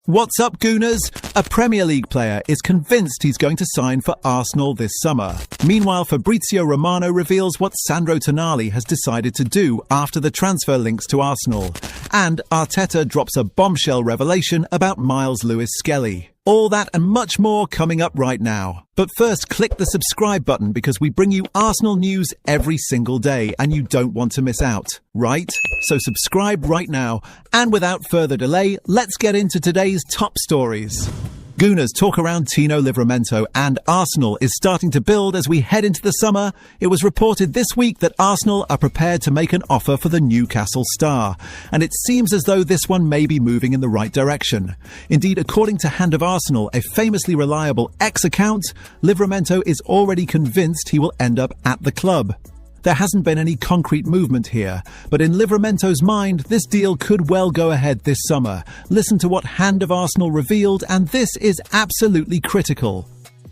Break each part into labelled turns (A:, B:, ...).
A: What's up, Gooners? A Premier League player is convinced he's going to sign for Arsenal this summer. Meanwhile, Fabrizio Romano reveals what Sandro Tonali has decided to do after the transfer links to Arsenal. And Arteta drops a bombshell revelation about Miles Lewis-Skelly. All that and much more coming up right now. But first, click the subscribe button because we bring you Arsenal news every single day and you don't want to miss out, right? So subscribe right now. And without further delay, let's get into today's top stories. Gooners talk around Tino Livramento, and Arsenal is starting to build as we head into the summer. It was reported this week that Arsenal are prepared to make an offer for the Newcastle star, and it seems as though this one may be moving in the right direction. Indeed, according to Hand of Arsenal, a famously reliable ex-account, Livramento is already convinced he will end up at the club. There hasn't been any concrete movement here, but in Livramento's mind, this deal could well go ahead this summer. Listen to what Hand of Arsenal revealed, and this is absolutely critical.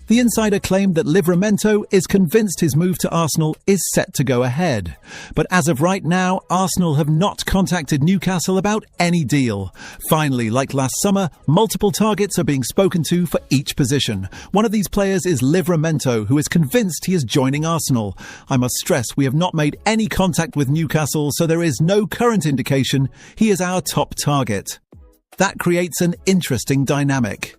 A: The insider claimed that Livramento is convinced his move to Arsenal is set to go ahead. But as of right now, Arsenal have not contacted Newcastle about any deal. Finally, like last summer, multiple targets are being spoken to for each position. One of these players is Livramento, who is convinced he is joining Arsenal. I must stress we have not made any contact with Newcastle, so there is no current indication he is our top target. That creates an interesting dynamic.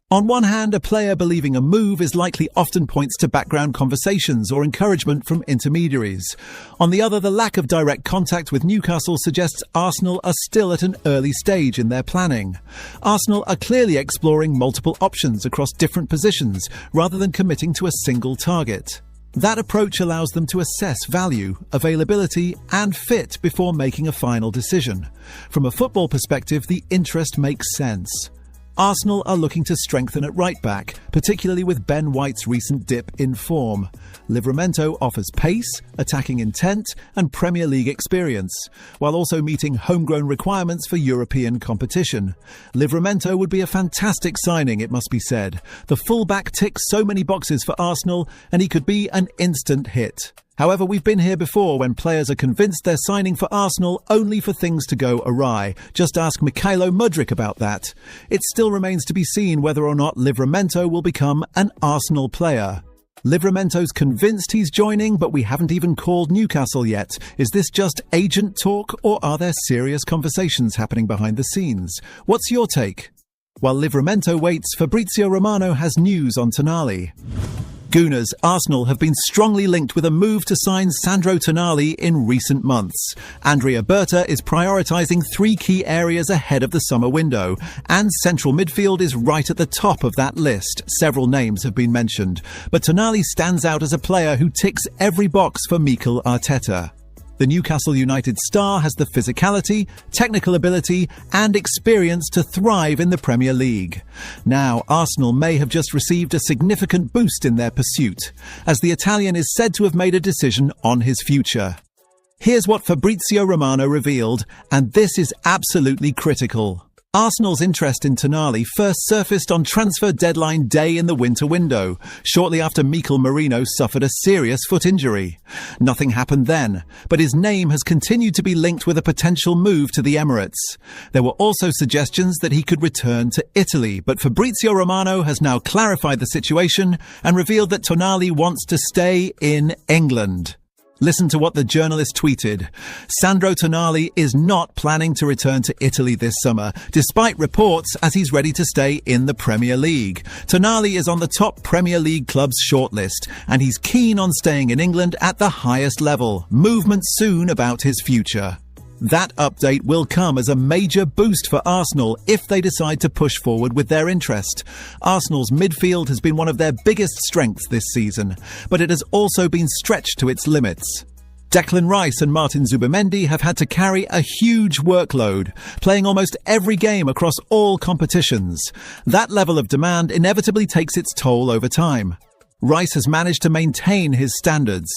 A: On one hand, a player believing a move is likely often points to background conversations or encouragement from intermediaries. On the other, the lack of direct contact with Newcastle suggests Arsenal are still at an early stage in their planning. Arsenal are clearly exploring multiple options across different positions rather than committing to a single target. That approach allows them to assess value, availability, and fit before making a final decision. From a football perspective, the interest makes sense. Arsenal are looking to strengthen at right-back, particularly with Ben White's recent dip in form. Livramento offers pace, attacking intent, and Premier League experience, while also meeting homegrown requirements for European competition. Livramento would be a fantastic signing, it must be said. The fullback ticks so many boxes for Arsenal, and he could be an instant hit. However, we've been here before when players are convinced they're signing for Arsenal only for things to go awry. Just ask Mykhailo Mudryk about that. It still remains to be seen whether or not Livramento will become an Arsenal player. Livramento's convinced he's joining, but we haven't even called Newcastle yet. Is this just agent talk, or are there serious conversations happening behind the scenes? What's your take? While Livramento waits, Fabrizio Romano has news on Tonali. Gooners, Arsenal have been strongly linked with a move to sign Sandro Tonali in recent months. Andrea Berta is prioritising three key areas ahead of the summer window, and central midfield is right at the top of that list. Several names have been mentioned, but Tonali stands out as a player who ticks every box for Mikel Arteta. The Newcastle United star has the physicality, technical ability, and experience to thrive in the Premier League. Now, Arsenal may have just received a significant boost in their pursuit, as the Italian is said to have made a decision on his future. Here's what Fabrizio Romano revealed, and this is absolutely critical. Arsenal's interest in Tonali first surfaced on transfer deadline day in the winter window, shortly after Mikel Merino suffered a serious foot injury. Nothing happened then, but his name has continued to be linked with a potential move to the Emirates. There were also suggestions that he could return to Italy, but Fabrizio Romano has now clarified the situation and revealed that Tonali wants to stay in England. Listen to what the journalist tweeted. Sandro Tonali is not planning to return to Italy this summer, despite reports as he's ready to stay in the Premier League. Tonali is on the top Premier League club's shortlist, and he's keen on staying in England at the highest level. Movement soon about his future. That update will come as a major boost for Arsenal if they decide to push forward with their interest. Arsenal's midfield has been one of their biggest strengths this season, but it has also been stretched to its limits. Declan Rice and Martin Zubimendi have had to carry a huge workload, playing almost every game across all competitions. That level of demand inevitably takes its toll over time. Rice has managed to maintain his standards.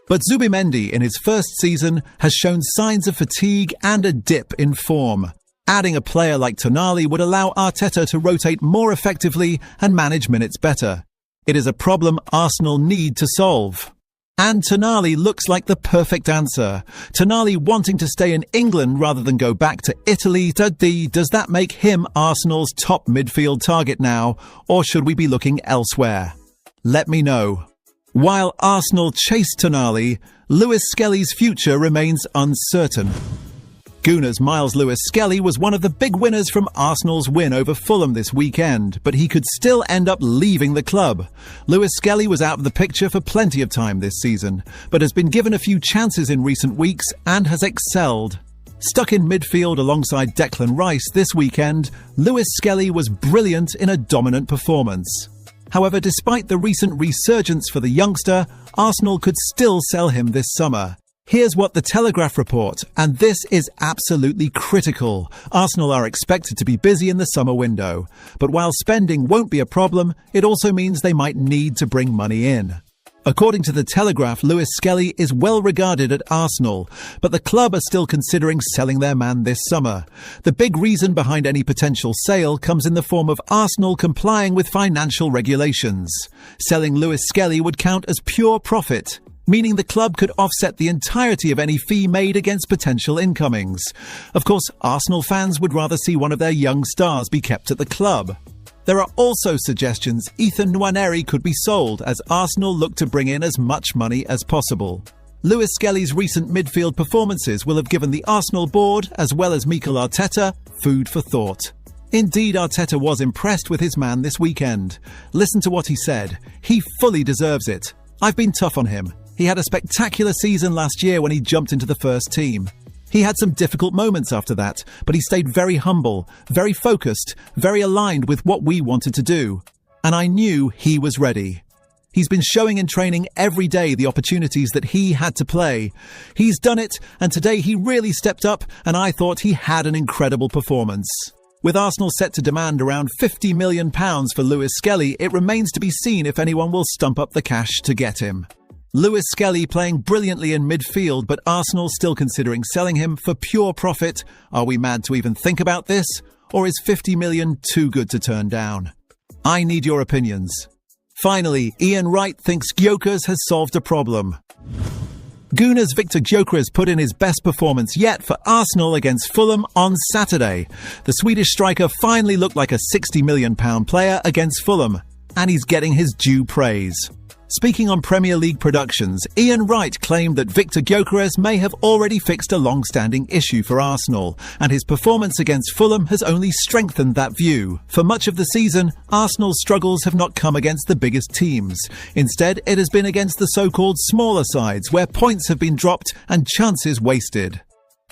A: But Zubimendi, in his first season, has shown signs of fatigue and a dip in form. Adding a player like Tonali would allow Arteta to rotate more effectively and manage minutes better. It is a problem Arsenal need to solve. And Tonali looks like the perfect answer. Tonali wanting to stay in England rather than go back to Italy. Does that make him Arsenal's top midfield target now, or should we be looking elsewhere? Let me know. While Arsenal chase Tonali, Lewis Skelly's future remains uncertain. Gooners Miles Lewis Skelly was one of the big winners from Arsenal's win over Fulham this weekend, but he could still end up leaving the club. Lewis Skelly was out of the picture for plenty of time this season, but has been given a few chances in recent weeks and has excelled. Stuck in midfield alongside Declan Rice this weekend, Lewis Skelly was brilliant in a dominant performance. However, despite the recent resurgence for the youngster, Arsenal could still sell him this summer. Here's what the Telegraph report, and this is absolutely critical. Arsenal are expected to be busy in the summer window, but while spending won't be a problem, it also means they might need to bring money in. According to the Telegraph, Lewis Skelly is well regarded at Arsenal, but the club are still considering selling their man this summer. The big reason behind any potential sale comes in the form of Arsenal complying with financial regulations. Selling Lewis Skelly would count as pure profit, meaning the club could offset the entirety of any fee made against potential incomings. Of course, Arsenal fans would rather see one of their young stars be kept at the club. There are also suggestions Ethan Nwaneri could be sold as Arsenal look to bring in as much money as possible. Lewis Skelly's recent midfield performances will have given the Arsenal board, as well as Mikel Arteta, food for thought. Indeed, Arteta was impressed with his man this weekend. Listen to what he said. He fully deserves it. I've been tough on him. He had a spectacular season last year when he jumped into the first team. He had some difficult moments after that, but he stayed very humble, very focused, very aligned with what we wanted to do. And I knew he was ready. He's been showing in training every day the opportunities that he had to play. He's done it, and today he really stepped up, and I thought he had an incredible performance. With Arsenal set to demand around £50 million for Lewis Skelly, it remains to be seen if anyone will stump up the cash to get him. Lewis Skelly playing brilliantly in midfield, but Arsenal still considering selling him for pure profit. Are we mad to even think about this? Or is 50 million too good to turn down? I need your opinions. Finally, Ian Wright thinks Gyökeres has solved a problem. Gooners Viktor Gyökeres put in his best performance yet for Arsenal against Fulham on Saturday. The Swedish striker finally looked like a £60 million player against Fulham, and he's getting his due praise. Speaking on Premier League Productions, Ian Wright claimed that Viktor Gyökeres may have already fixed a long-standing issue for Arsenal, and his performance against Fulham has only strengthened that view. For much of the season, Arsenal's struggles have not come against the biggest teams. Instead, it has been against the so-called smaller sides, where points have been dropped and chances wasted.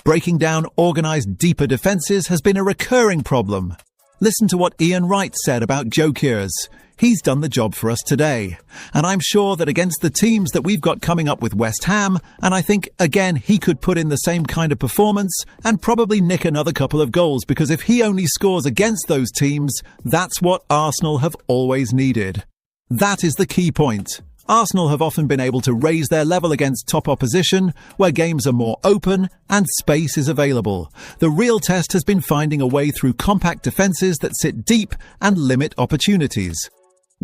A: Breaking down organised deeper defences has been a recurring problem. Listen to what Ian Wright said about Gyökeres. He's done the job for us today. And I'm sure that against the teams that we've got coming up with West Ham, and I think, again, he could put in the same kind of performance and probably nick another couple of goals, because if he only scores against those teams, that's what Arsenal have always needed. That is the key point. Arsenal have often been able to raise their level against top opposition, where games are more open and space is available. The real test has been finding a way through compact defences that sit deep and limit opportunities.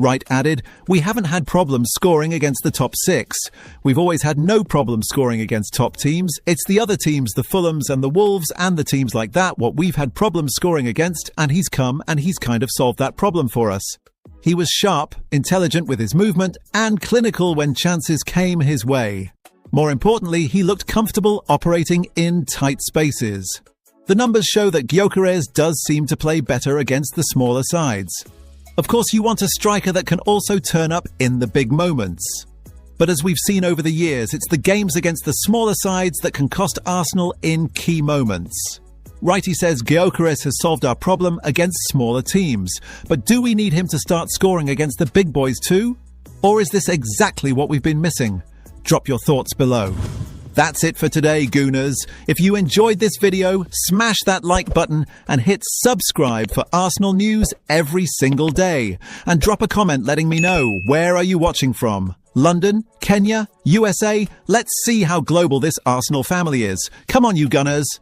A: Wright added, "We haven't had problems scoring against the top six. We've always had no problem scoring against top teams. It's the other teams, the Fulhams and the Wolves and the teams like that, what we've had problems scoring against, and he's come and he's kind of solved that problem for us." He was sharp, intelligent with his movement, and clinical when chances came his way. More importantly, he looked comfortable operating in tight spaces. The numbers show that Gyökeres does seem to play better against the smaller sides. Of course, you want a striker that can also turn up in the big moments. But as we've seen over the years, it's the games against the smaller sides that can cost Arsenal in key moments. Wrighty says Gyökeres has solved our problem against smaller teams. But do we need him to start scoring against the big boys too? Or is this exactly what we've been missing? Drop your thoughts below. That's it for today, Gooners. If you enjoyed this video, smash that like button and hit subscribe for Arsenal news every single day. And drop a comment letting me know, where are you watching from? London? Kenya? USA? Let's see how global this Arsenal family is. Come on, you Gunners.